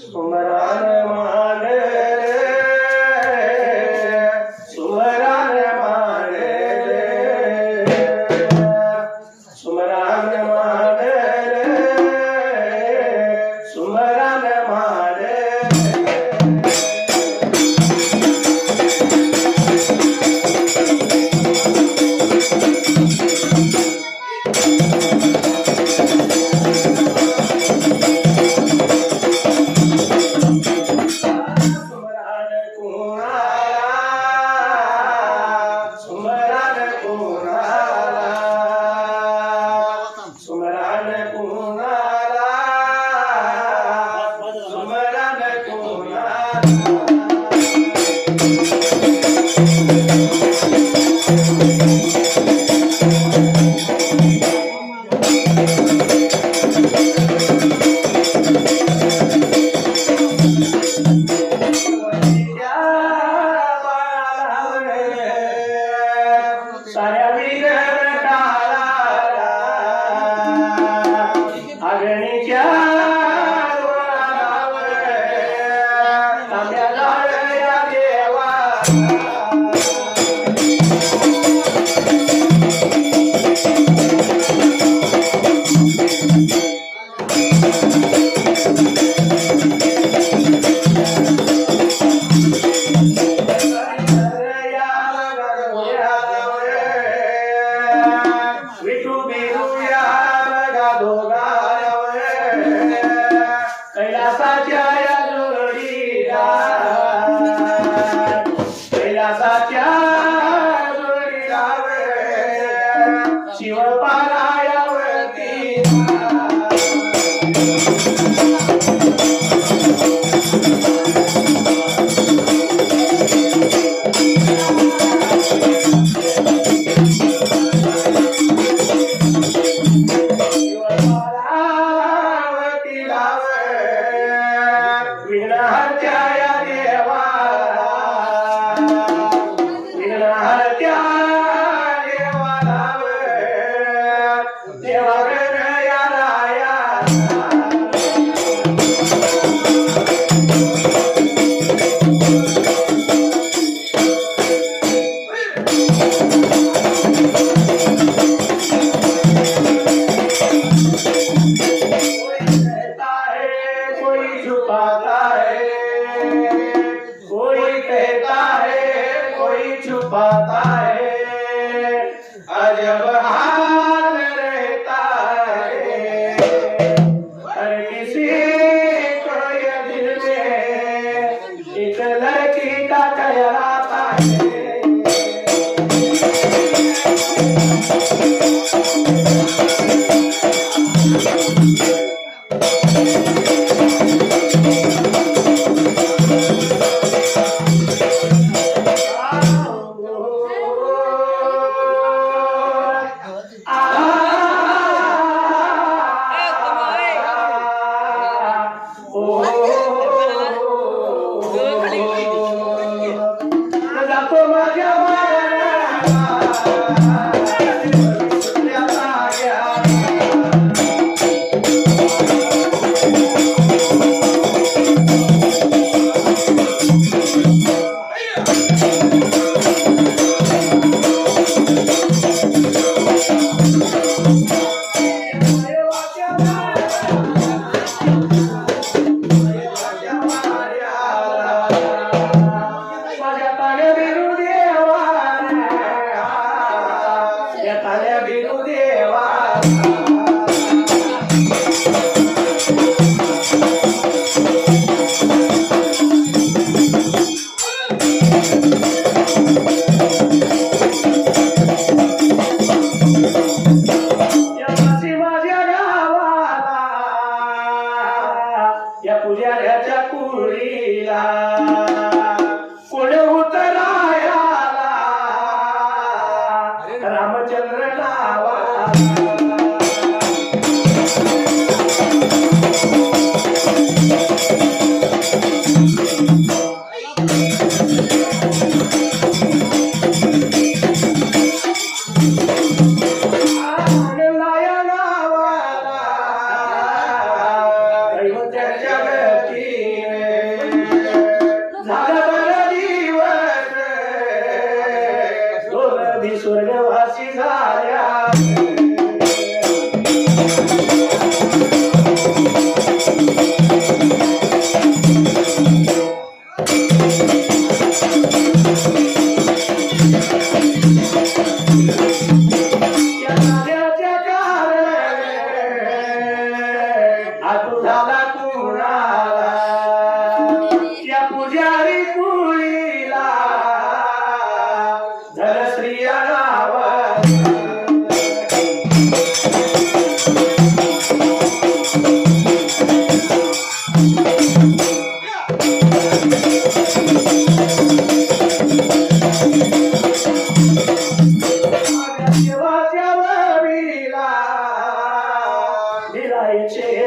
सुमरान माने सुमरान माने सुमरान माने सुमरान माने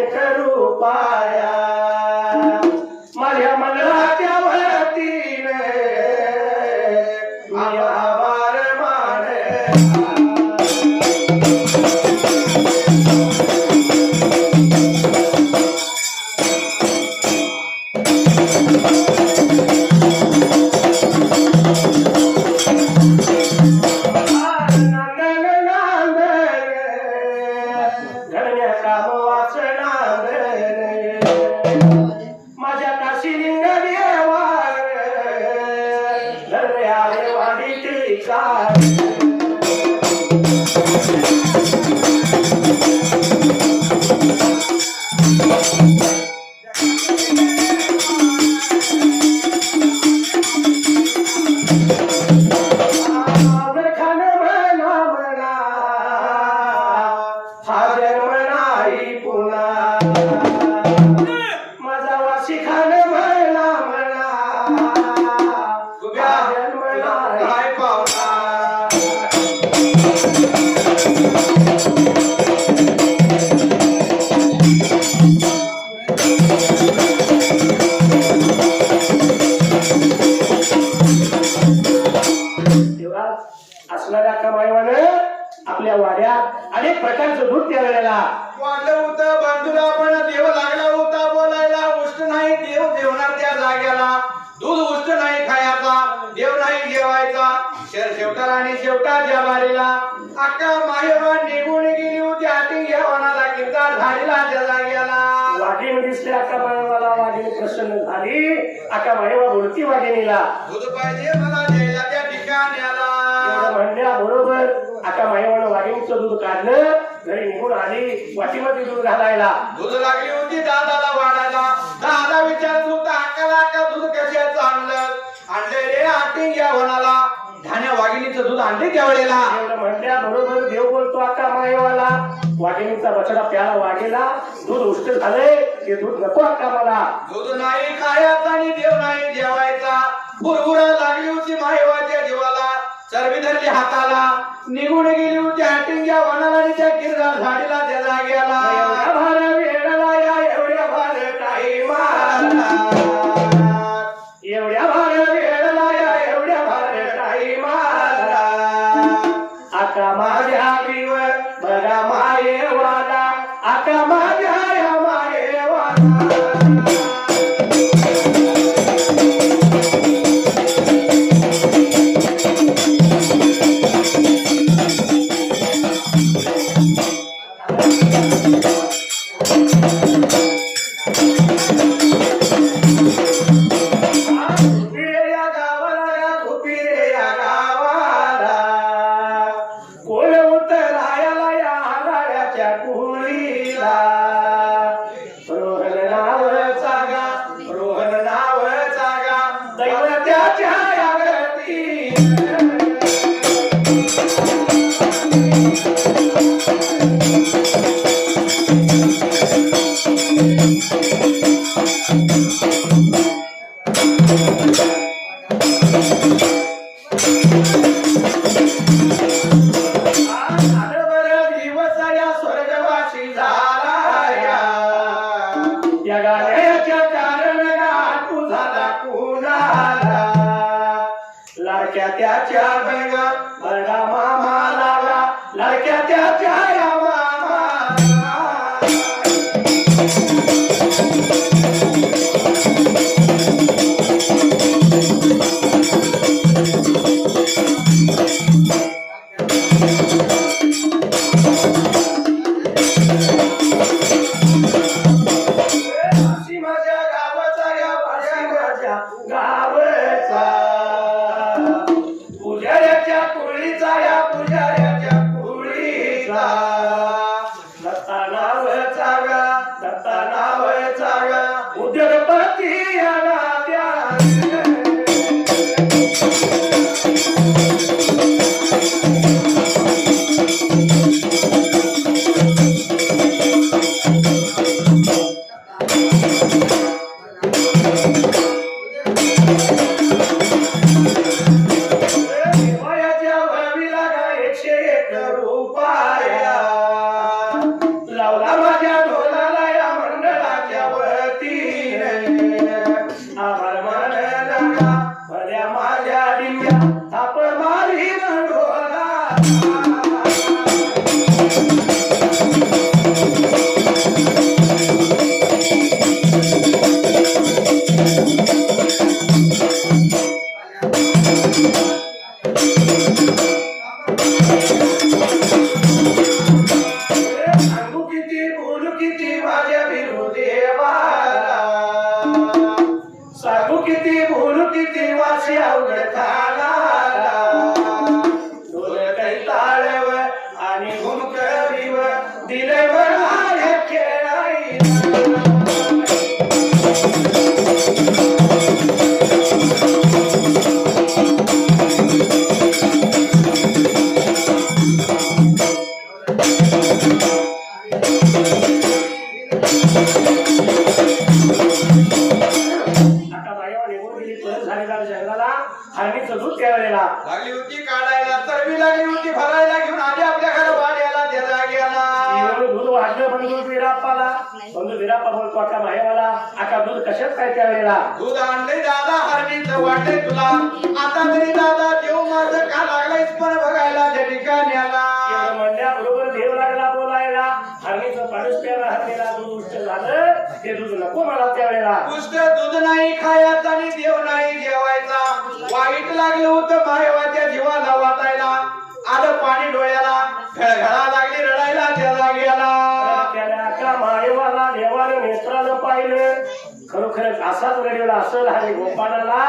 अनेक रूपाया माझ्या मंडळाच्या वतीने मी आभार माने असणाऱ्या कमाईवानं आपल्या वाड्यात अनेक प्रकारचं दूध त्यावेळेला वाढलं होतं. बंधूला पण देव लागला होता बोलायला. उष्ट नाही देव देवणार त्या जाग्याला. दूध उष्ट नाही खायचा, देव नाही जेवायचा. शेवटाला आणि शेवटाच्या बारीला अक्का माहेवा निघून गेली होती. आटी घेवानाला किंवा झाडीला त्या जाग्याला. वाघीण दिसले अक्का माहेवाला. वाघीण प्रसन्न झाली. अक्का माहेवा बोलती वाघिणीला दूध पाहिजे मला द्यायला त्या ठिकाण्याला. म्हणण्याबरोबर अक्का माहेवानं वाघिणीचं दूध काढलं. घरी निघून आली वाटीमध्ये दूध घालायला. दूध लागली होती दादाला वाढायला. दादा विचारत होता अक्काला अक्का दूध कशाचं आणलं रे आटी घेवानाला. धान्या वाघिणीचं दूध आणले त्यावेळेला. एवढं म्हणल्याबरोबर देव बोलतो अक्का माहेवाला. वाघिणीचा बछडा प्याला वाढेला. दूध उष्ट झालंय ते दूध नको अक्का मला. दूध नाही खायचा आणि देव नाही जेवायचा. बुरबुरा लागली होती माहेवाच्या जीवाला. चरबी धरली हाताला. निघून गेली होती हाटिंग्या वनाला आणि त्या किरदार झाडीला त्या जाग्याला. एवढ्या भार वेळेला या एवढ्या भार टाईमाला. एवढ्या भार वेळेला या एवढ्या भार टाईमाला. आता माझ्या विवर बघा मायेवाला. आता माझ्या या मायेवाला. त्याच्या बघा बघा मामा लागा. लडक्या त्याच्या या मामा. अशी माझ्या गावाचा या भाषा माझ्या गावचा. पुजाऱ्याच्या कुळीचा या पुजाऱ्याच्या कुळीचा. दत्ता नावचा गा. दत्ता नावचा गा. उद्योगपती या नात्या. रुपया लावला माझ्या ढोलाला या बोलू किती वाशी अवघड खाला दोन काही ताळव आणि घुमकरीव दिले बळाय खेळाई हरणीचं दूध त्यावेळेला लागली होती काढायला चरबी लागली होती भरायला घेऊन आली आपल्या घर वाड्याला त्या जाग्याला दूध वाढलं बंधू विराप्पाला बंधू विराप्पा बोलतो आका माहेवाला आका दूध कशात काय त्यावेळेला दूध आणले दादा हरणीचं वाटले तुला आता तरी दादा देव माझं का लागलायस पण बघायला त्या ठिकाणी आला म्हणल्या बरोबर देव लागला बोलायला हरणीचं पाणीच प्यायला हरणीला दूध उष्ट झालं ते दूध नको मला त्यावेळेला उष्ट दूध नाही खायचा आणि देव नाही जेवायचा वाईट लागलं होतं मायवाच्या जीवाला वाटायला आलं पाणी डोळ्याला घळघळा लागली रडायला त्या जाग्याला त्याला का मायवाला देवानं नेत्रानं पाहिलं खरोखरच असाच रडलेला असं झाले गोपानाला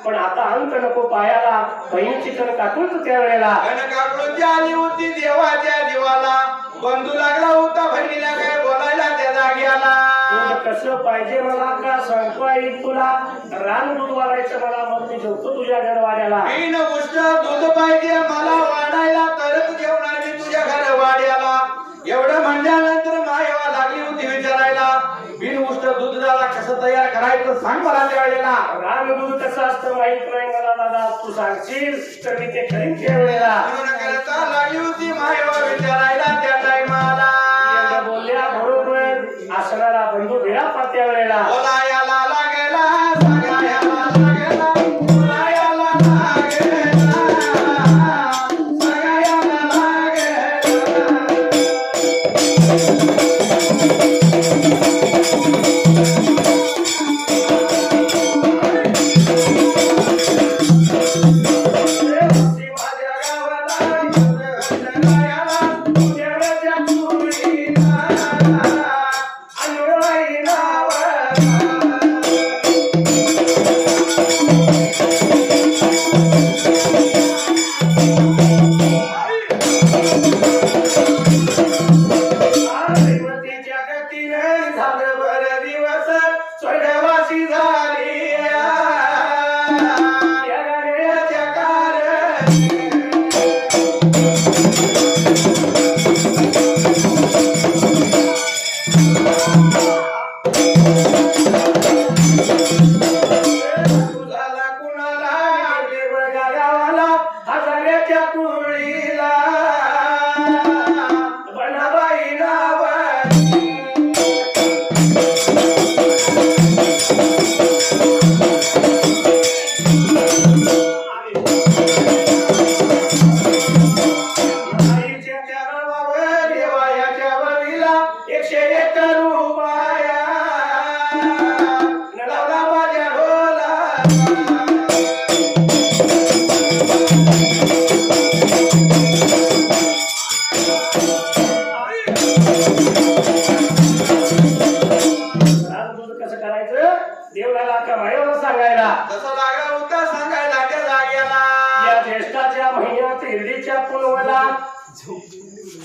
पण आता अंत नको पायाला बहिणीची कण काकूच त्यावेळेला काकूची आली होती देवाच्या जीवाला बंधू लागला होता बहिणीला काय बोलायला त्या जाग्याला कसं पाहिजे मला का सांगतो येईल तुला रान दूध वाढायचं मला मग मी जेवतो तुझ्या घर वाड्याला तीन गोष्ट दूध पाहिजे मला वाढायला तरच जेवणार मी तुझ्या घर वाड्याला एवढं म्हणल्यानंतर मायवा लागली होती विचारायला बिन उष्ट दूध दादा कसं तयार करायचं सांग मला त्यावेळेला रान दूध कसं असतं माहित नाही मला दादा तू सांगशील तर मी ते करीन त्यावेळेला लागली होती मायवा विचारायला त्या टायमाला बोलल्या बरोबर असणारा बंधू विराप्पा त्यावेळेला बोलायला लागेला सगळ्याला लागेला बोलायला लागेला सगळ्याला लागेला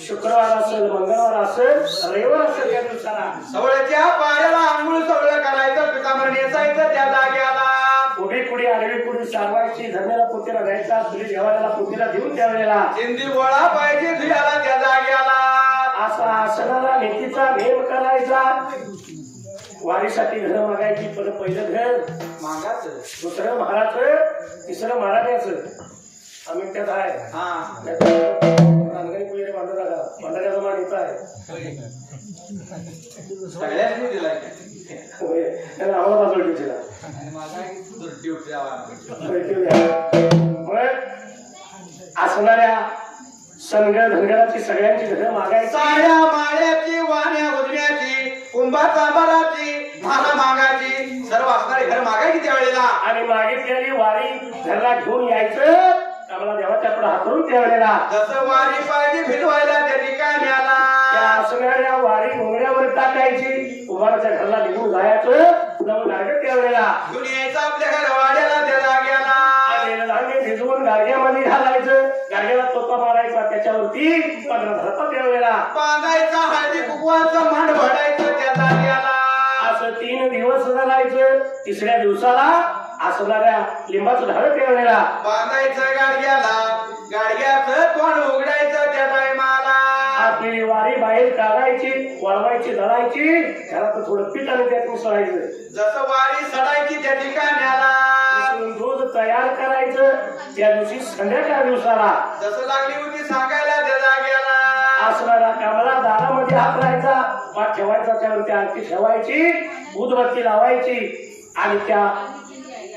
शुक्रवार असेल मंगळवार असेल रविवार असेल त्या दिवसाला सवळ्याच्या पायाला आंघोळ सवळ करायचं पिकावर नेसायचं त्या जाग्याला उभी कुडी आडवी कुडी सारवायची धन्याला पोतीला घ्यायचा तुझी देवाला पोतीला देऊन त्यावेळेला चिंदी गोळा पाहिजे धुयाला त्या जाग्याला असा आसनाला नीतीचा नेम करायचा वारीसाठी घर मागायची पण पहिलं घर मागाच दुसरं महाराज तिसरं महाराजाचं आम्ही त्यात आहे रानगणी पुढे भांडाऱ्याचा मान येत आहे सगळ्यांनी दिलाय त्याला आम्हाला बाजू ठेवला असणाऱ्या संघ धनगराची सगळ्यांची घरं मागायची साड्या माळ्याची वाण्या उजण्याची कुंभा चांबाराची माला मागायची सर्व असणारे घर मागायची त्यावेळेला आणि मागितलेली वारी घरला घेऊन यायचं आम्हाला देवाच्या पुढे हातरून त्यावेळेला जसं वारी पाहिजे भिजवायला त्या ठिकाणी आला त्या असणाऱ्या वारी घोंगड्यावर टाकायची उभाराच्या घरला निघून जायचं जाऊन लागत त्यावेळेला घेऊन यायचा आपल्या घरवाड्याला त्या जाग्याला. आलेलं धान्य भिजवून गाडग्यामध्ये घालायचं, गाडग्याला तोता मारायचा, त्याच्यावरती पदर धरता त्यावेळेला बांधायचा हळदी कुकवाचं मांड भरायचं त्या जाग्याला. असं 3 दिवस धरायचं. तिसऱ्या दिवसाला असणाऱ्या लिंबाचं झाड त्यावेळेला बांधायचं गाडग्याला, गाडग्याचं तोंड उघडायचं त्या टायमाला. आपली वारी बाहेर काढायची, वळवायची, दळायची, घरात थोडं पीठ आणि त्यात मिसळायचं. जसं वारी सडायची त्या ठिकाण्याला, मिसळून दूध तयार करायचं. त्या दिवशी संध्याकाळ दिवसाला जसं लागली होती सांगायला त्या जाग्याला. असणारा कांबळा दारामध्ये हातरायचा, पाठ ठेवायचा, त्यावरती आरती ठेवायची, उदबत्ती लावायची आणि त्या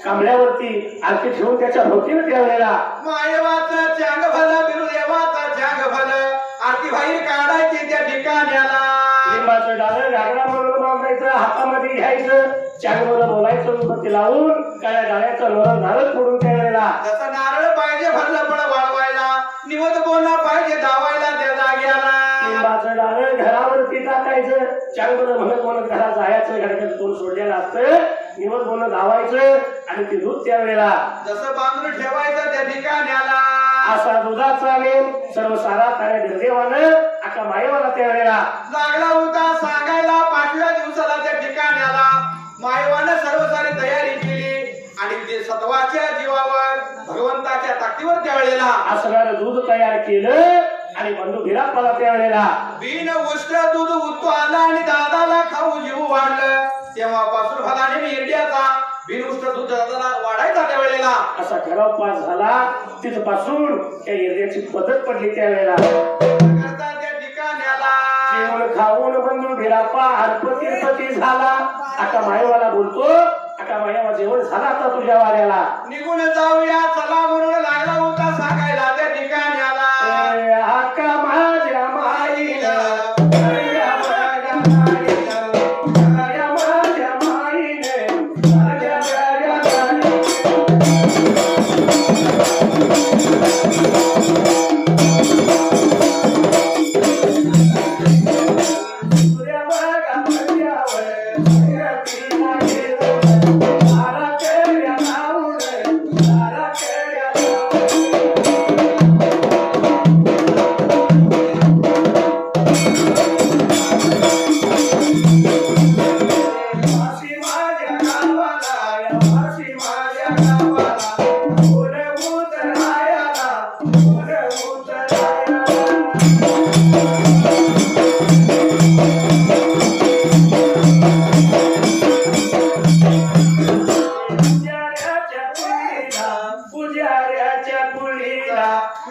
कांबळ्यावरती आरती ठेवून त्याच्या भोवतीनं त्यावेळेला मायवाचं चांग भलं, बिरुदेवाचं चांग भलं, आरती बाहेर काढायची त्या ठिकाण्याला. लिंबाचं डाळ घागरा म्हणून बांधायचं, हातामध्ये घ्यायचं, चांगलं बोलायचं, उदबत्ती लावून काळ्या डाळ्याचं लोणं नारळ फोडून त्यावेळेला जसं नारळ पाहिजे भरलं पण वाळवायला, निवत बोलणं पाहिजे धावायला त्या जाग्याला. लिंबाचं डाळ घरावरती टाकायचं, चांगलं म्हणत घरात जायचं, घराचं तोंड सोडलेलं असतं, निवत बोलणं धावायचं आणि ते दूध त्यावेळेला जसं बांधून ठेवायचं त्या ठिकाण्याला. असा दुधाचा नेम सर्व सारा ताऱ्या निर्देवानं आका मायवाला त्यावेळेला लागला होता सांगायला 5व्या दिवसाला त्या ठिकाण्याला. मायवानं सर्व सारी तयारी केली आणि ते सत्वाच्या जीवावर भगवंताच्या ताकदीवर त्यावेळेला असणारं दूध तयार केलं आणि बंधू बिरापाला त्यावेळेला बिन उष्ट दूध उत्तो आला आणि दादाला खाऊ जीव वाढलं. तेव्हापासून फलाने मिरड्याचा बिन उष्ट दूध दादाला वाढायचा त्यावेळेला. असा ठराव पास झाला. तिथपासून त्या एरियाची पद्धत पडली त्यावेळेला. करता त्या ठिकाण्याला जेवण खाऊन बंधू बिरापा अर्पती झाला. आता मायवाला बोलतो, आता मायवा जेवण झाला आता तुझ्या वाऱ्याला, निघून जाऊया चला म्हणून लागला होता सांगायला त्या ठिकाण्याला. आका माझ्या माईनं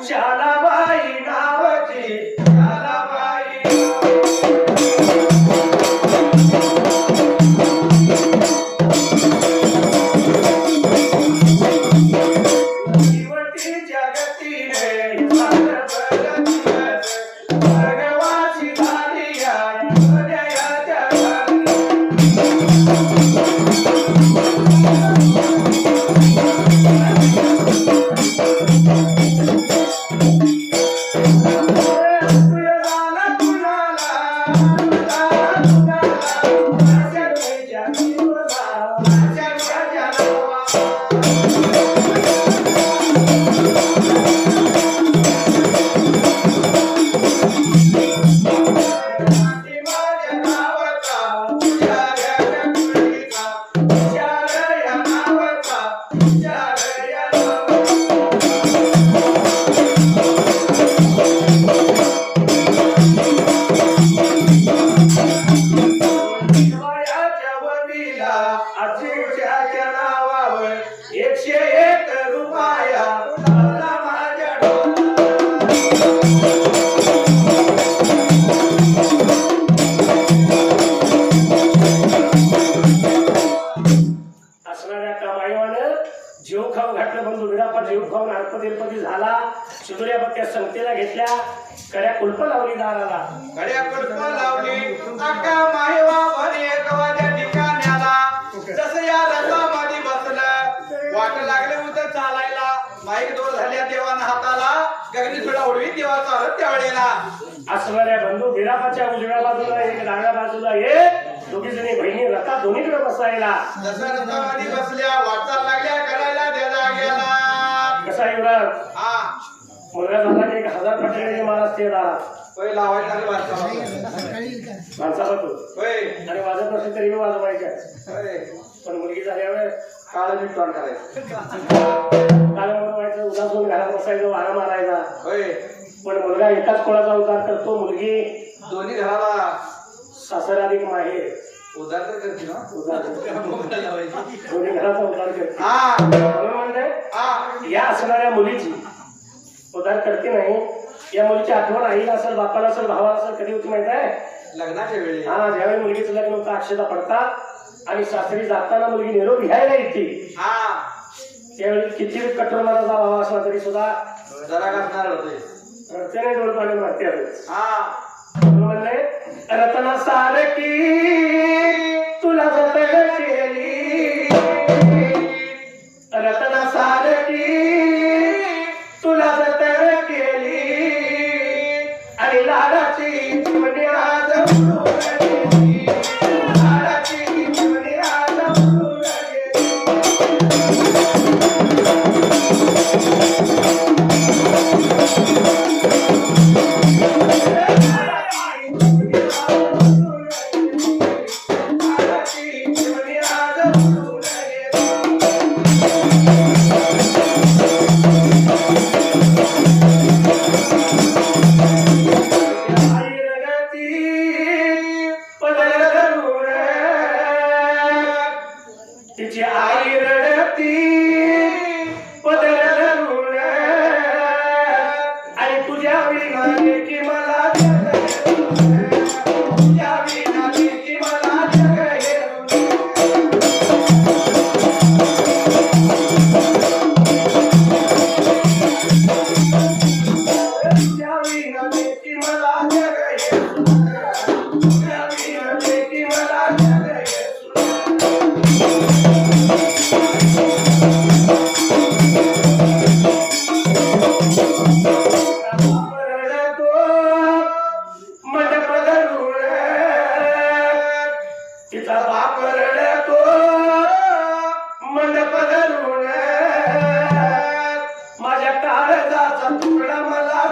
शालाबाई नावाची शालाबाई जीवती जगतीने भगवाची झाली जीव खाऊन घातलं. बंधू विडापा जीव खाऊन अल्पतिरपती झाला. शिदुऱ्या बत्त्या संगतीला घेतल्या, कड्या कुलप लावली दाराला, कड्या कुलप लावली. अक्का मायवा भरी एकवा त्या ठिकाण्याला. जसं या रथामध्ये बसलं, वाट लागले होतं चालायला. माईक दोर झाल्या देवानं हाताला, गगनी थोडा उडवी देवा चालत त्यावेळेला. असणाऱ्या बंधू बिरापाच्या उजव्या बाजूला एक, डाव्या बाजूला एक, दोघी जणी बहिणी रथा दोन्हीकडे बसायला. जसं रथामध्ये बसल्या वाचायला लागल्या करायला त्या जागेला. कसा युवराज हा मुलगा झाला की 1000 फटाके माल असते दारात. होय लावायचा आणि वाचायला. माणसाला तो होय आणि वाजत नसेल तरी वाजवायच्या. होय पण मुलगी झाल्यावर काळं मीठ तोंड करायचं. काळ बनवायचं, उदास होऊन घरात बसायचं, वारा मारायचा. होय पण मुलगा एकाच कोणाचा उद्धार करतो, मुलगी दोन्ही घराला सासर अधिक माहेर उधार तर करते ना. उद्धार दोन्ही घराचा उद्धार करते. हा म्हणून म्हणते हा या असणाऱ्या मुलीची उद्धार करते नाही. या मुलीची आठवण आईला असेल, बापाला असेल, भावाला असेल, कधी होती माहित आहे? लग्नाच्या वेळी. हा ज्यावेळी मुलगीचं लग्न होतं अक्षता पडतात आणि सासरी जाताना मुलगी निरोप घ्यायला येते. हा त्यावेळी किती कठोर मनाचा भाव असला तरी सुद्धा जरा घासणार होते. रडते नाही, डोळे पाणी मारते. हा म्हणले रत्ना सारखी तुला जतन केली, रत्ना सारखी तुला जतन केली आणि लाडाची चिमणी आज उडून गेली, लाडाची चिमणी आज उडून गेली. तिची आई रडती पदर धरून आणि तुझ्या विना की मला तुझ्या विना की मला तुझ्या विना की मला तुझ्या विना की मला तिचा बाप रडतो मंडप धरून, माझ्या काळजाचा तुकडा मला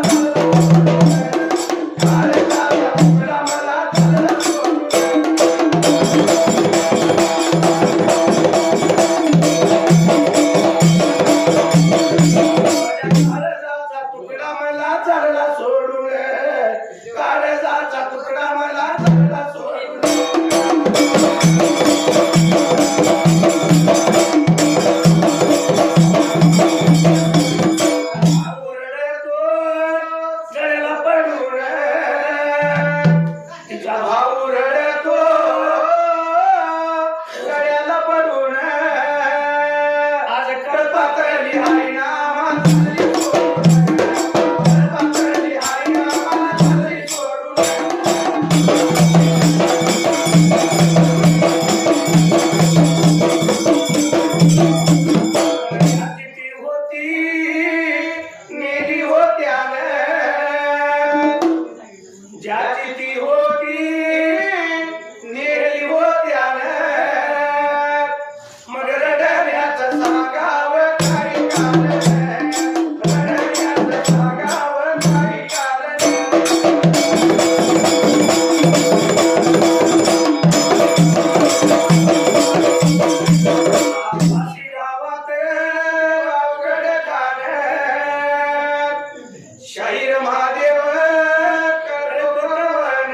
काळजाचा तुकडा मला काळजाचा तुकडा मला चढला सोडून, काळजाचा तुकडा मला चढला सोडून. गळ्याला पडून तिचा भाऊ रडतो, गळ्याला पडून आज कडपातळी आहे ना माणसाली सोडून, कडपातळी आहे ना माणसाली सोडून. अतिथी होती नेली होत्यानं, ज्याची ती होती नेली होत्यानं, मग रडण्याचं सांगावं काही कारण, रडण्याचं सांगावं काही कारण. अशी गावात अवघड गाणं, शाहीर महादेव करतो कवन.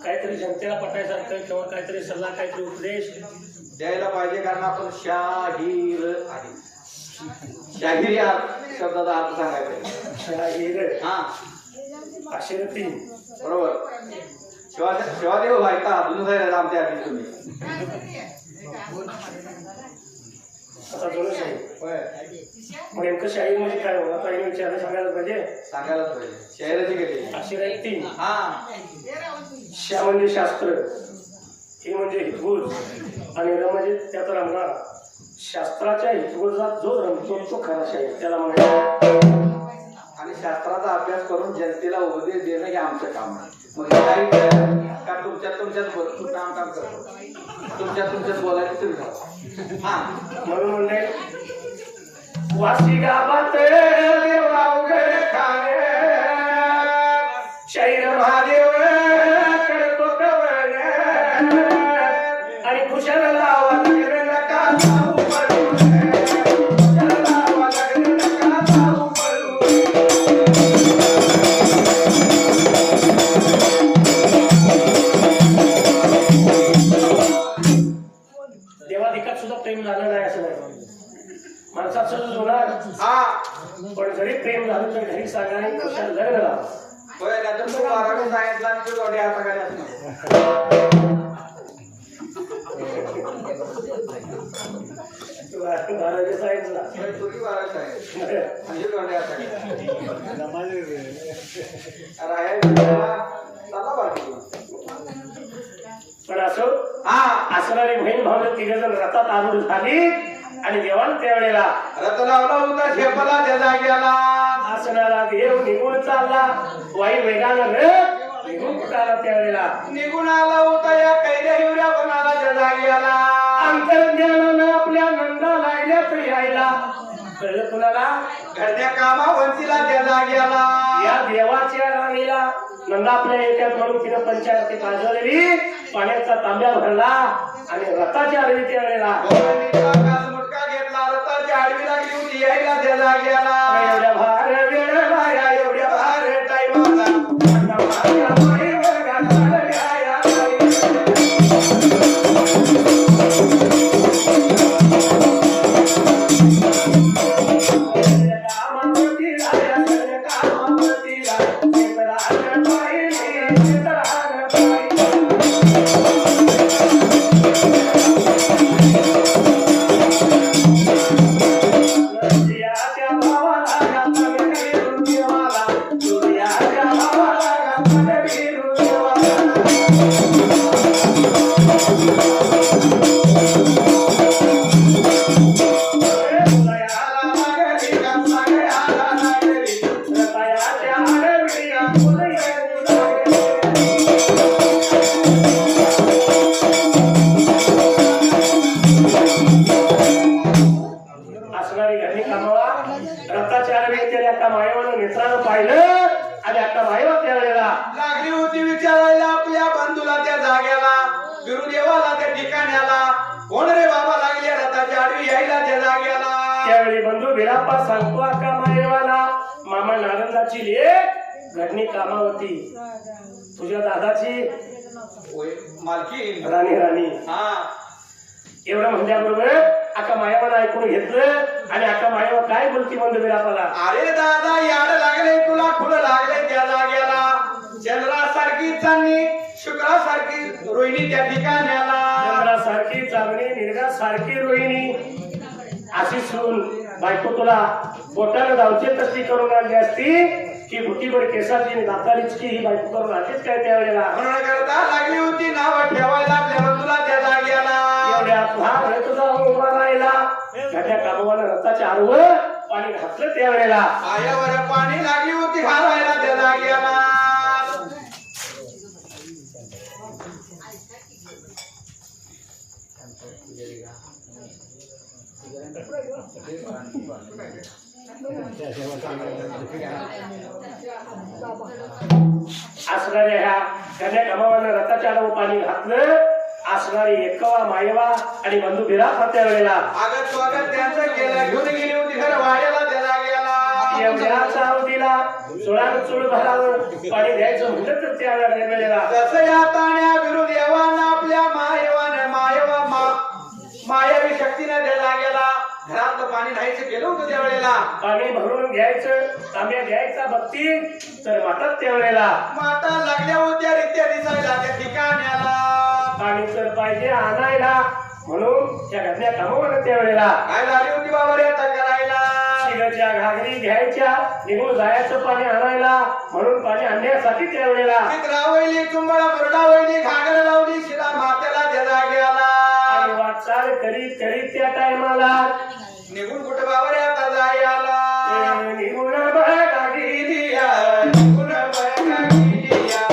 काहीतरी जनतेला पटायसारखं किंवा काहीतरी सल्ला, काहीतरी उपदेश द्यायला पाहिजे, कारण आपण शाहीर आहे. शाहीर या शब्दाचा अर्थ सांगायचा. शाहीर हा आशिरती बरोबर. शिवादेव व्हायचा अजून जायला आमच्या आधी तुम्ही. आता जुनं शाहीर. होय मग नेमकं शाहीर म्हणजे काय हो? आता हे विचारलं सांगायला पाहिजे. सांगायलाच पाहिजे. शाहिराची गेली. आशिरती हा शा म्हणजे शास्त्र, ही म्हणजे हितगुज आणि र म्हणजे त्यात रमणारा. शास्त्राच्या हितगुजात जो रमतो तो खरा शाहीर, त्याला म्हणायचं. आणि शास्त्राचा अभ्यास करून जनतेला उपदेश देणं हे आमचं काम आहे. का तुमच्यात बोल तू काम करतो तुमच्यात बोलायचं तुम्ही ठरवा. हा म्हणून म्हणले वासी गावात देवा उघड खाणे शैर महादेव करतो कवळ आणि कुशल लावा लागले नका जाऊ पळून. कुशल लावा लागले नका जाऊ पळून. देवाधिकात सुद्धा प्रेम झालं नाही असं नाही. माणसाचं सुद्धा होणार हा पण जरी प्रेम झालं तर घरी सांगा आणि कुशाल लग्न लावा. होय ना तू 12वी सायन्सला आणि तू दोन्ही हाताखाली असणार. बारावी सायन्सला होय, तू की 12वी सायन्स आणि तू दोन्ही हाताखाली. अरे आहे विचारा, चला बाकी. पण असो हा असणारी बहीण भाऊ तिघ जण रथात आरूढ झाली आणि देवाला त्यावेळेला रथ लावला होता शेपला त्या जाग्याला. असणारा देव निघून चालला वाई वेगानं रथ निघून कुठाला त्यावेळेला निघून आला होता या कैद्या हिवऱ्या बनाला त्या जाग्याला. अंतर्ज्ञानानं आपल्या नंदा लागल्यात यायला कळलं कुणाला घरच्या कामा वंतीला त्या जाग्याला. या देवाच्या राणीला नंदा आपल्या येत्यात म्हणून तिनं पंचायती पाजवलेली पाण्याचा तांब्या भरला आणि रथाच्या आरवी त्यावेळेला मुटका घेतला रथाची आडवी लागली होती यायला त्या जाग्याला. एवढ्या भार वेळेला या एवढ्या भार टाईमाला असणारी घरी कामावा रथाच्या आरवी त्याला एका मायवानं नेत्रानं पाहिलं आणि आता मायवा त्यावेळेला लागली होती विचारायला आपल्या बंधूला त्या जाग्याला. गुरुदेवाला त्या ठिकाण्याला कोण रे बाबा लागले रथाच्या आडवी यायला त्या जाग्याला. त्यावेळी बंधू बिराप्पा सांगतो अक्का मायवाला मामा नारंगाची लेक घडणी कामावती तुझ्या दादाची होय, मालकीन राणी राणी हा एवढं म्हणल्याबरोबर अक्का मायावानं ऐकून घेतलं आणि अक्का मायावा काय बोलती बंधू बिराप्पाला अरे दादा याड लागले तुला खुड लागले त्या जाग्याला. चंद्रासारखी चांदणी शुक्रासारखी रोहिणी त्या ठिकाण्याला. चंद्रासारखी चांगली निर्गासारखी रोहिणी अशी सून बायको तुला बोटानं गावचे तसली करून आणली असती की बुटीवर केसाची आणि दातारीची ही बायको करून आणलीच काय त्यावेळेला म्हणून करता लागली होती नाव ठेवायला आपल्या बंधूला त्या जाग्याला. एवढ्या तुझा तुझा उभा राहिला घाट्या कामावानं रथाच्या आडवं पाणी घातलं त्यावेळेला पायावर पाणी लागली होती घालायला त्या जाग्याला. असणाऱ्या ह्या घाट्या कामावानं रथाच्या आडवं पाणी घातलं. असणारी एकवा मायवा आणि बंधू बिराप्पा त्यावेळेला आगत स्वागत त्यांचं केलं घेऊन गेली होती घर वाड्याला त्या जाग्याला. एवढ्याचा अवधीला चुळानं चुळ भरावं पाणी द्यायचं म्हटलं तर त्यावेळेला तसं या ताण्या गुरुदेवानं आपल्या मायावी शक्तीनं त्या जाग्याला घरातलं पाणी नाहीचं केलं होतं त्यावेळेला. पाणी भरून घ्यायचं तांब्या घ्यायचा बघती तर वाटत त्यावेळेला माता लागल्या होत्या रित्या दिसायला त्या ठिकाण्याला. पाणी तर पाहिजे आणायला म्हणून त्या घटना कामावर त्यावेळेला काय झाली होती बाबा रे आता करायला. शिगाच्या घागरी घ्यायच्या निघून जायचं पाणी आणायला म्हणून पाणी आणण्यासाठी त्यावेळेला चित्रावली चुंबळा मुरडावली घागर लावली शिला मात्याला त्या जाग्याला. आणि वाटचाल करीत करीत त्या टायमाला निघून कुठं बाबा रे आता जायला. निघून बघा गेली निघून बघा गेली या.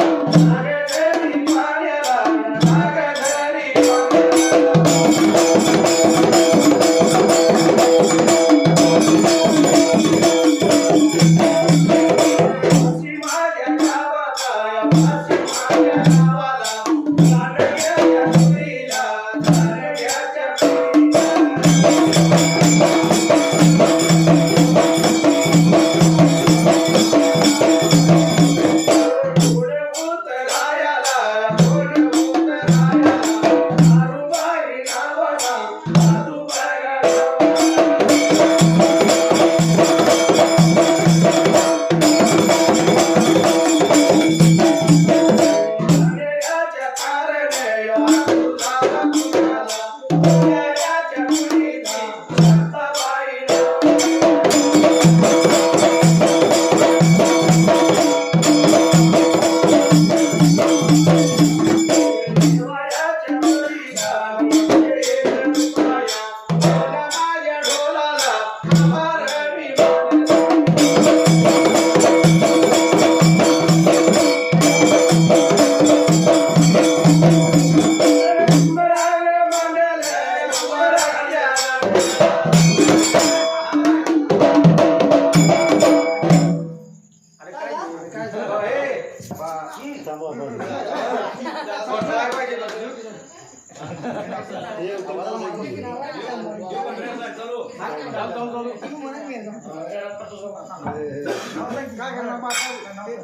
काय पाहिजे बघ.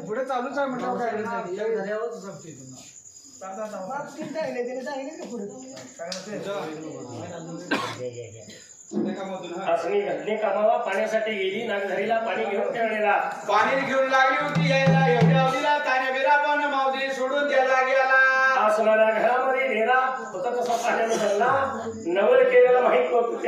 पुढे चालूच आहे म्हटलं असली घटने कामावा पाण्यासाठी गेली नागझरीला पाणी घेऊन ठेवलेला पाणी घेऊन लागली होती यायला एवढ्या अवधीला ताने बिरा पण मावदी सोडून त्याला गेला. असणाऱ्या घरामध्ये डेरा होता तसा पाण्याने धरला नवल केलेला माहित नव्हतं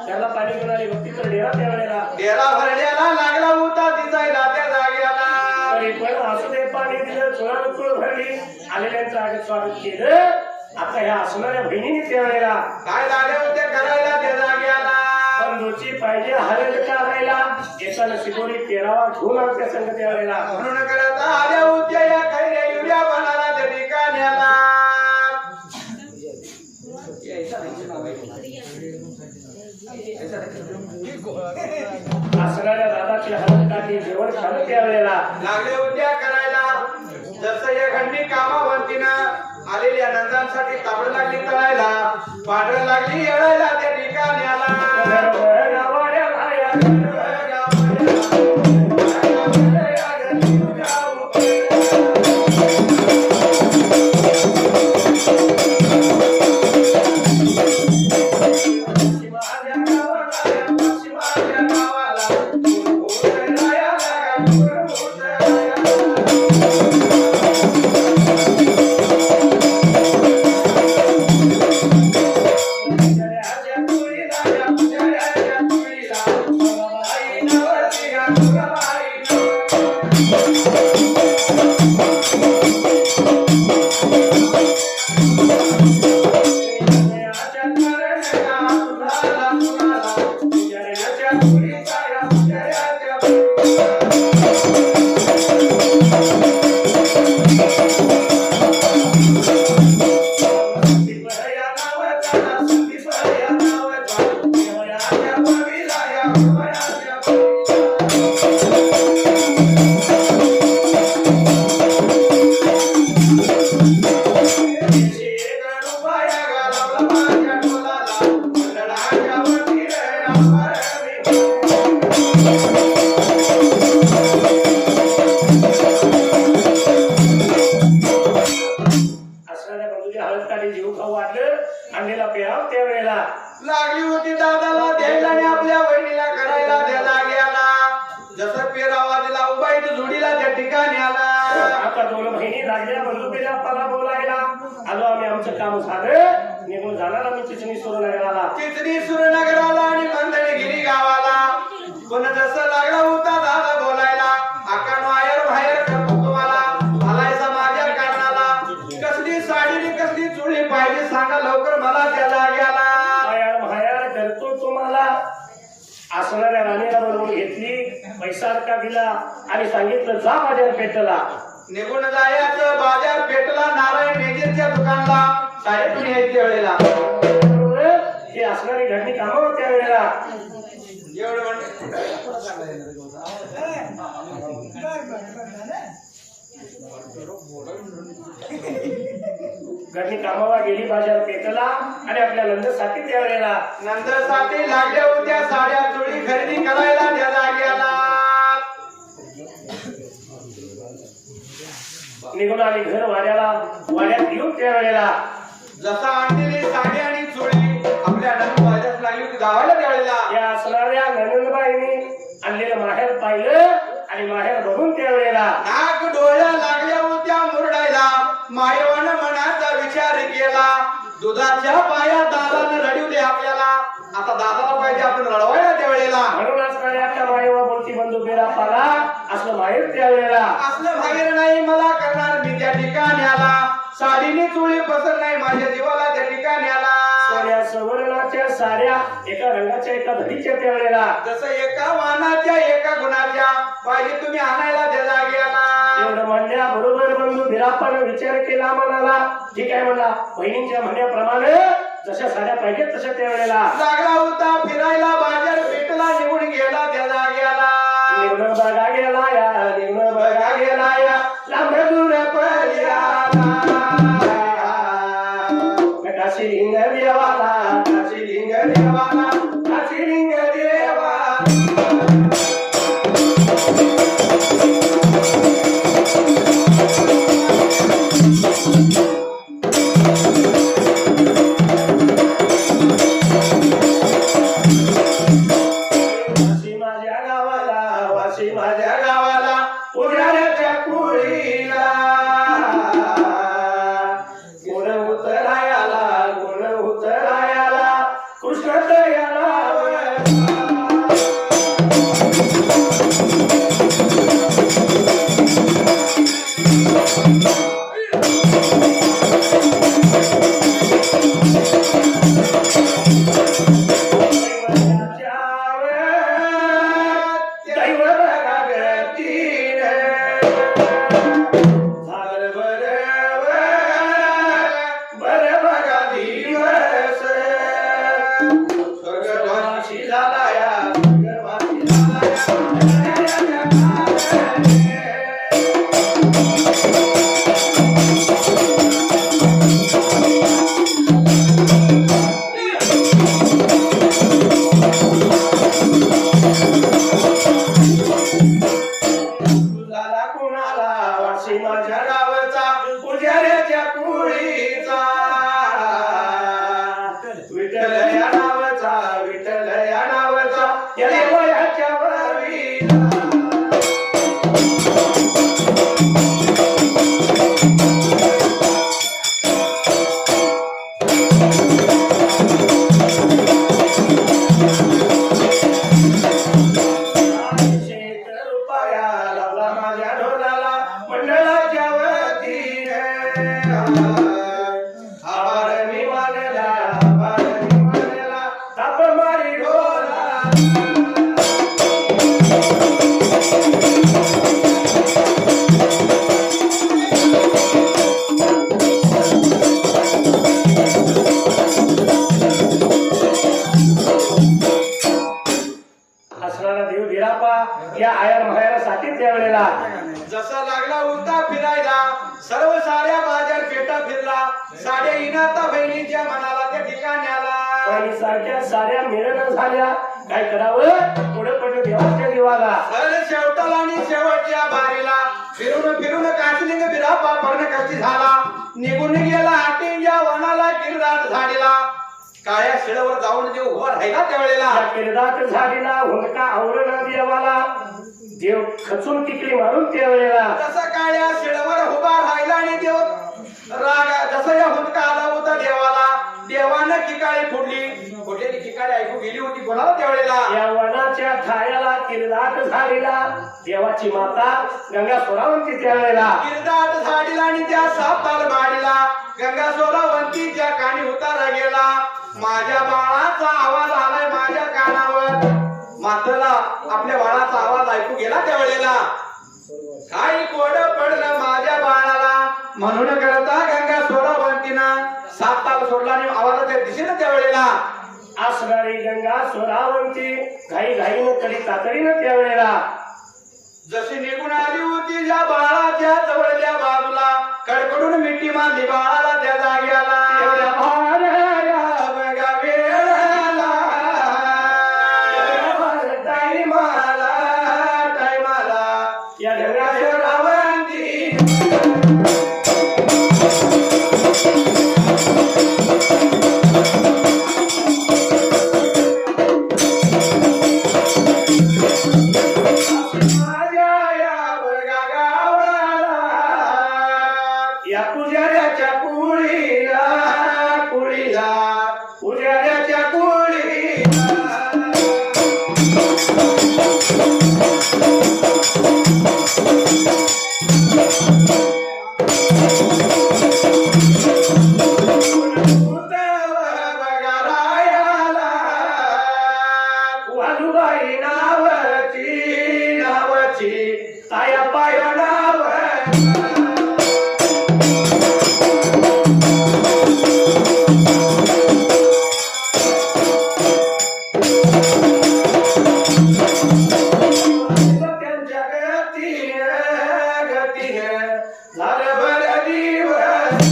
त्याला पाणी मिळाली होती तर डेरा त्यावेळेला डेरा भरण्याला लागला होता तिचा त्या जाग्याला. तरी पण असू दे पाणी दिलं चुळानुचुळ भरली आलेल्यांचं आगे स्वागत केलं. आता ह्या असणाऱ्या बहिणीने त्यावेळेला काय लागले होते करायला त्या जाग्याला. बंधूची पाहिजे हरेल करायला एकाला शिकोरी तेरावा घेऊन आला त्या संघ त्यावेळेला म्हणून करत आल्या होत्या या कैऱ्या युरिया बनाला त्या ठिकाण्याला. असणाऱ्या दादाची हलत काठी जेवण खाल्लं त्यावेळेला लागले होत्या करायला. जसं या खंडी कामावंतीनं आलेल्या नंदांसाठी ताबड लागली करायला पांढर लागली येळायला त्या ठिकाण्याला. लागली होती दादाला द्यायला आणि आपल्या बहिणीला करायला द्यायला गेला. जसं पेरावा दिला उबाईत जोडीला त्या ठिकाणी आला. आता दोन बहिणी लागल्या बंधुकीला पला बोलायला आलो आम्ही आमचं काम झालं निघून जाणार आम्ही चिचणी सुरनगराला. चिचणी सुरनगराला आणि मंदळगिरी गावाला. पण जसं लागला होता दादा बोलायला आकानो आयर बाहेर करतो तुम्हाला आलायचा माझ्या कारणाला. कसली साडी आणि कसली चोळी पाहिजे सांगा लवकर मला त्या जाग्याला. करतो तुम्हाला असणाऱ्या राणीला बनवून घेतली पैसा अडका दिला आणि सांगितलं जा बाजार पेटला. निघून जायचं बाजार पेटला नारायण मेजेच्या दुकानला शाळेतून यायच्या वेळेला. ही असणारी घडणी कामं त्या वेळेला एवढं घडणी कामावा गेली बाजार पेटला आणि आपल्या नंदसाठी त्या वेळेला नंदसाठी लागल्या होत्या साड्या चोळी खरेदी करायला त्या जाग्याला. निघून आली घर वाड्यात येऊन त्या वेळेला जसा आणलेली साडी आणि चोळी आपल्या नंद बाजारात लागली होती गावाला त्या वेळेला. या असणाऱ्या नंदबाईने आणलेलं माहेर पाहिलं आणि माहेर बघून त्या वेळेला नाक डोळ्या लागल्या होत्या मुरडायला. मायवानं मनाचा विचार केला दुधाच्या पाया दादानं रडवले आपल्याला. आता दादाला पाहिजे आपण रडवायला त्या वेळेला. म्हणून असणाऱ्या त्या मायवा बोलती बंधू बेरा पाला असलं माहेर त्या वेळेला असलं बाहेर नाही मला करणार मी त्या ठिकाणी आला. साडीने चोळी पसंत नाही माझ्या जीवाला त्या ठिकाणी आला. सोन्या सवर्णाच्या साड्या एका रंगाच्या एका धडीच्या त्या वेळेला जसं एका वाहनाच्या एका गुणाच्या पाहिजे तुम्ही आणायला त्या जागेला. एवढं म्हणण्याबरोबर बंधू बिरापानं विचार केला म्हणाला ठीक आहे म्हणला बहिणींच्या म्हणण्याप्रमाणे जशा साड्या पाहिजेत तशा त्या वेळेला लागला होता फिरायला बाजार पेटला निघून गेला त्या जागेला. निवड बघा गेला या निवड बघा गेला या लांब दूर पडला साड्या इनाता बहिणीच्या मनाला त्या ठिकाण्याला आणि सारख्या साऱ्या मिळणं झाल्या काय करावं पुढे पडलं देवाच्या जीवाला शेवटाला आणि शेवटच्या बारीला फिरून फिरून कासलिंग बिरापा पर्ण कष्टी झाला निघून गेला आटिंच्या वनाला किरदाट झाडीला काळ्या शिळावर जाऊन देव उभा राहिला त्यावेळेला किरदाट झाडीला हुंदका आवरण देवाला देव खचून टिकली मारून त्यावेळेला तसा काळ्या शिळावर उभा राहिला आणि देव रागा जसा या हुंदका आला होता देवाला देवानं किकाळी फोडली फोडलेली किकाळी ऐकू गेली होती कोणाला त्यावेळेला या वनाच्या ठायाला किरदाट झाडीला देवाची माता गंगा सोरावंती त्यावेळेला किरदाट झाडीला आणि त्या साताल बाडीला गंगा सोरावंतीच्या कानी उतारा गेला माझ्या बाळाचा आवाज आलाय माझ्या कानावर माताला आपल्या बाळाचा आवाज ऐकू गेला त्यावेळेला काही कोड पडलं माझ्या बाळाला म्हणून करता गंगा सोरावंतीनं सात ताल सोडला आणि आवाजाच्या दिशेनं त्यावेळेला असणारी गंगा सोरावंती घाई घाईनं कडी तातडीनं त्यावेळेला जशी निघून आली होती ज्या बाळाच्या जवळच्या बाजूला कडकडून मिठी मारली बाळाला त्या जाग्याला एवढ्या भाऱ्या बघा वेळाला टायमाला या गंगा सोरावंती या पुजाऱ्याच्या कुळीला पुजाऱ्याच्या कुळीला वालुबाई नावची ताया पाय नाव त्यांच्या गतीने झालं बरं दिवस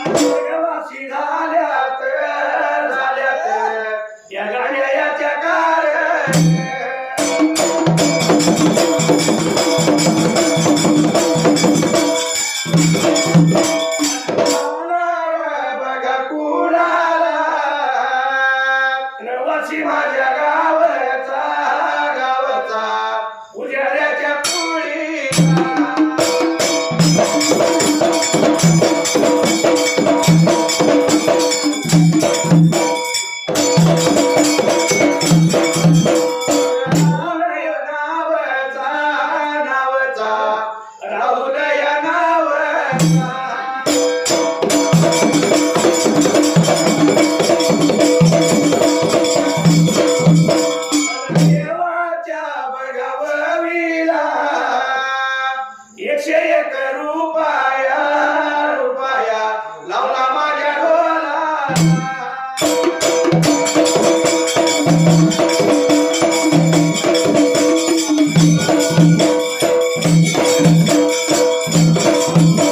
देवाशी झाल्यात या गाण्या याच्या कार बघा कुणाला नवाशी माझ्या गावचा उजाड्याच्या पुळी नावचा राहुलया नावचा देवाच्या बघावविला 101 रुपया लावला माझ्या डोला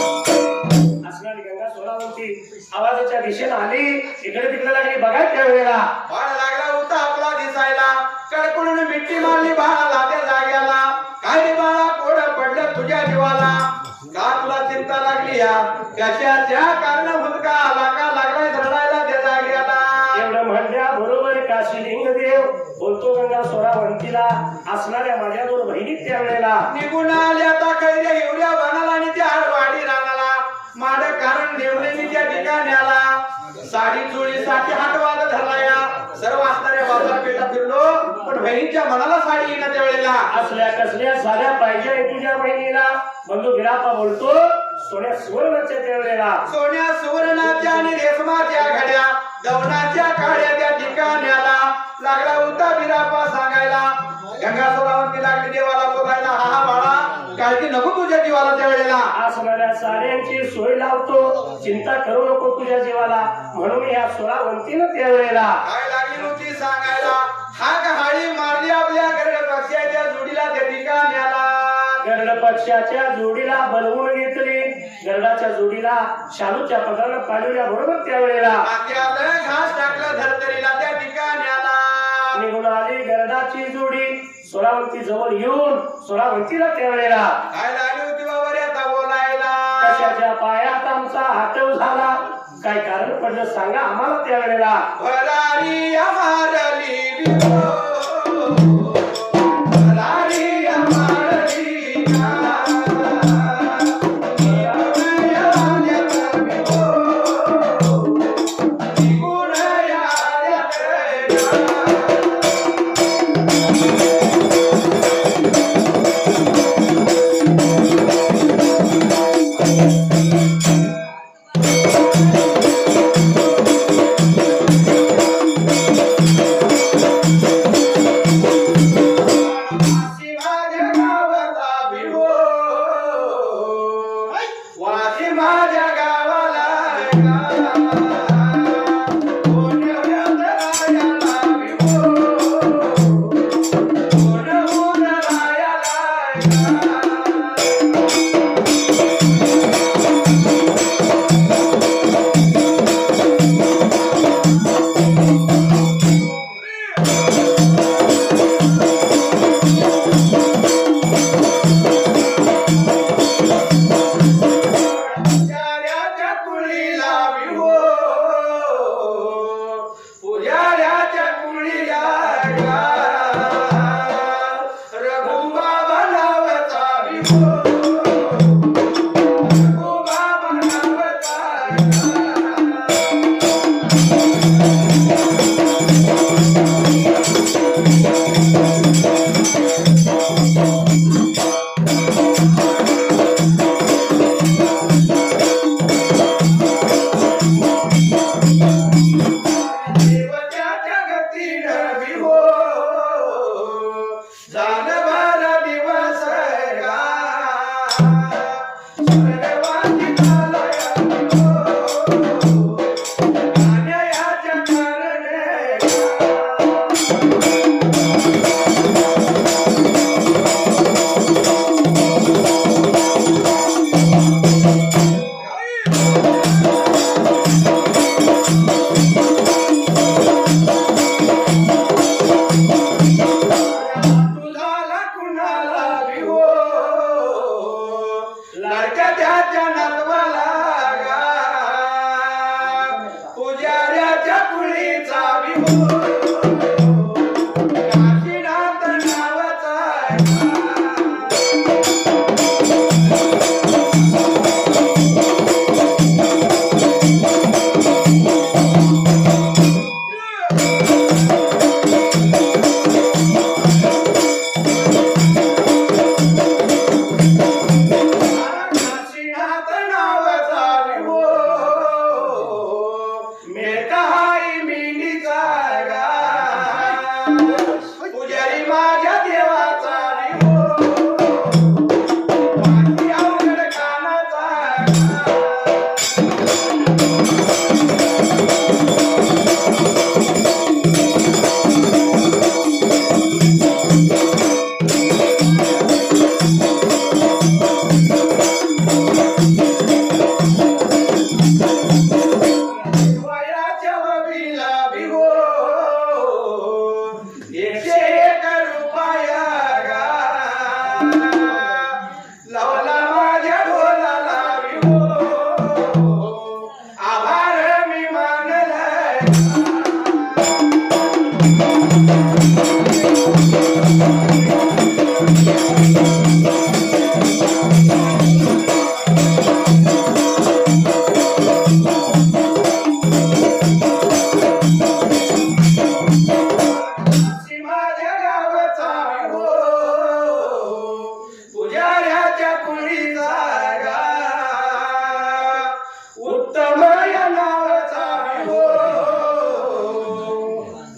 असणारी गंगा सोरावंती आवाजाच्या दिशेनं आली इकडे तिकडे लागली बघा त्यावेळेला बाळ लागला होता आपला दिसायला कडकडून मिठी मारली बाळाला त्या जाग्याला काय रे बाळा कोड पडलं तुझ्या जीवाला का तुला चिंता लागली या कशाच्या कारण हुंदका आला का लागलाय रडायला त्या जाग्याला एवढं म्हणल्या बरोबर काशीलिंग देव बोलतो गंगा सोरावंतीला असणाऱ्या माझ्या दोन बहिणी त्यावेळेला निघून आल्या आता कैऱ्या एवढ्या बनाला आणि त्या वाडी रानाला माड कारण देवलेनी त्या ठिकाण्याला साडी चोळीसाठी हातवाद धरला या सर्व असणाऱ्या बाजारपेठा फिरलो पण बहिणीच्या मनाला साडी येईना त्यावेळेला असल्या कसल्या साड्या पाहिजे तुझ्या बहिणीला बंधू गिरापा बोलतो सोन्या सुवर्णाच्या त्यावेळेला सोन्या सुवर्णाच्या आणि रेशमाच्या घड्या दवनाच्या काळ्या त्या ठिकाण्याला लागला होता बिरापा सांगायला गंगा सोरावंती लागली देवाला बोलायला हा बाळा काळजी नको तुझ्या जीवाला त्यावेळेला असणाऱ्या साड्यांची सोय लावतो चिंता करू नको तुझ्या जीवाला म्हणून या सोरावंतीनं त्यावेळेला काय लागली होती सांगायला हा हाळी मारली आपल्या घरड पक्षाच्या जुडी गरुड पक्षाच्या जोडीला बोलवून घेतले. गरुडाच्या जोडीला शालूच्या पदरानं पाळवल्या बरोबर त्यावेळेला आपलं घास टाकलं धरतरीला त्या ठिकाणी आला. निघून आली गरुडाची जोडी सोरावंती जवळ येऊन सोरावंतीला त्यावेळेला काय लागली होती बाबा रे आता बोलायला. कशाच्या पायात आमचा हातव झाला, काय कारण पडलं सांगा आम्हाला त्यावेळेला. भरारी अमारली विभो, भरारी अमारली का, निगुण याद्या विभो, निगुण याद्या का.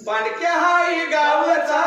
पांडक्या हाई गावचा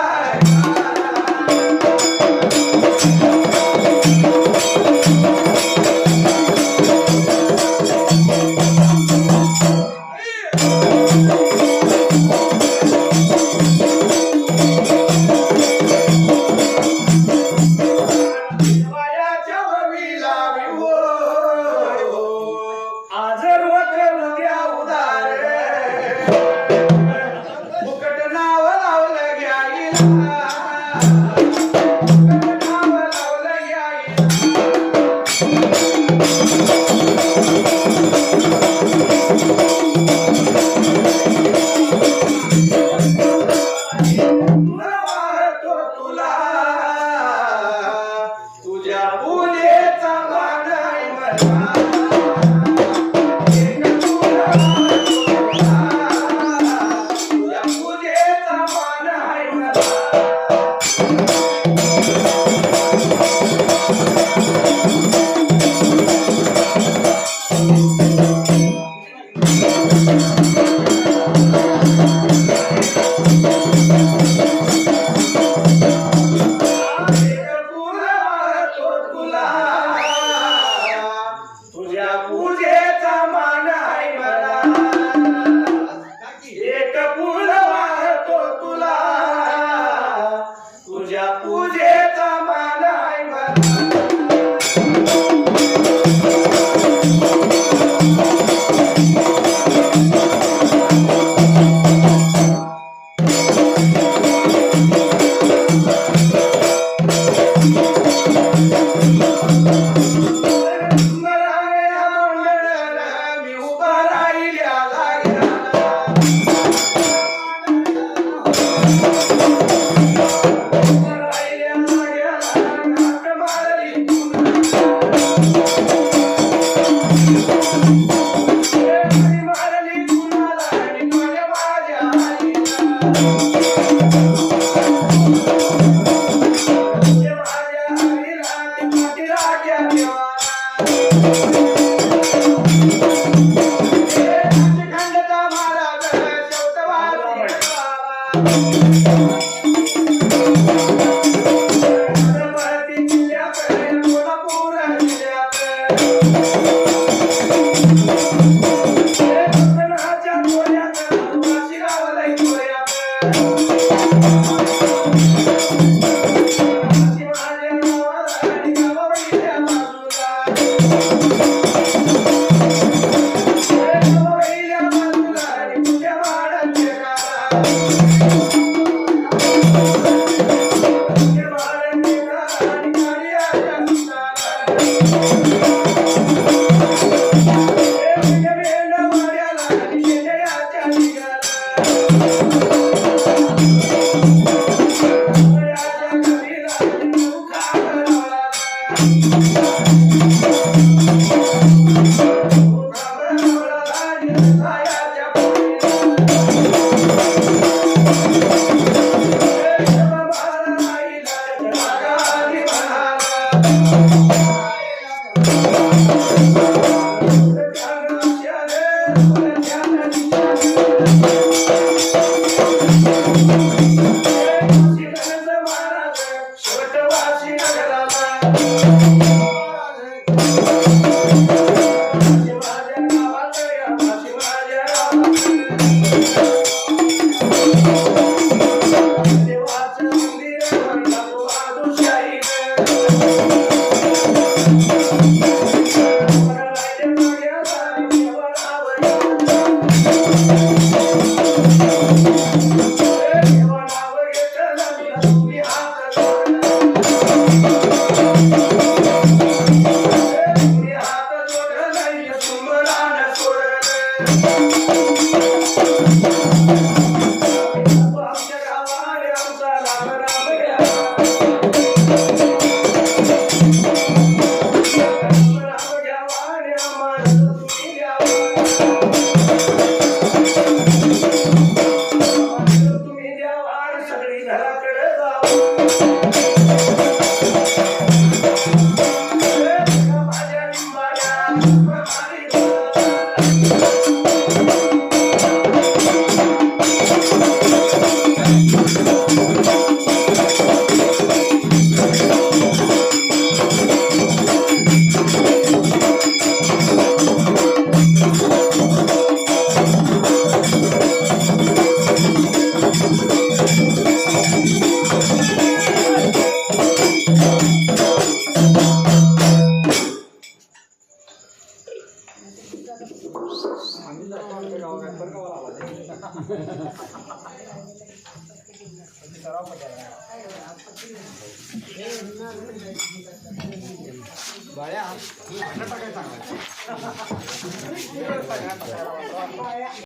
सुंदराया मंडळाला मी उभा राहिल्या जागेला. उभा राहिल्या जागेला हाक मारली मारली कुणाला आणि माझ्या